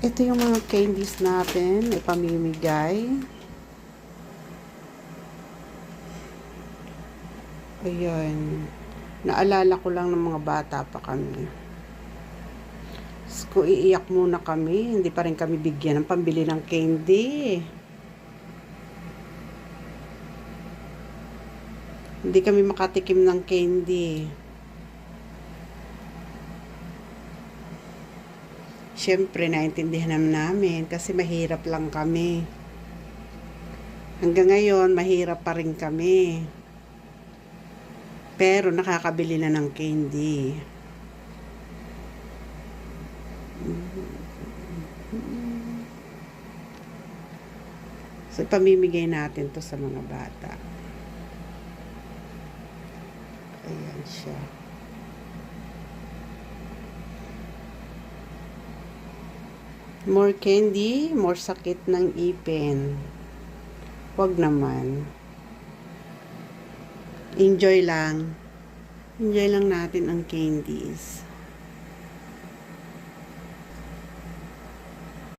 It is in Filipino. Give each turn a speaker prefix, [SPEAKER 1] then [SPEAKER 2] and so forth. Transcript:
[SPEAKER 1] Ito yung mga candies natin, ipamimigay. Ayan. Naalala ko lang ng mga bata pa kami. Kung iiyak muna kami, hindi pa rin kami bigyan ng pambili ng candy. Hindi kami makatikim ng candy. Siyempre, naintindihan namin kasi mahirap lang kami. Hanggang ngayon, mahirap pa rin kami. Pero nakakabili na ng candy. So, pamimigay natin to sa mga bata. Ayan siya. More candy, more sakit ng ipin. Wag naman. Enjoy lang. Enjoy lang natin ang candies.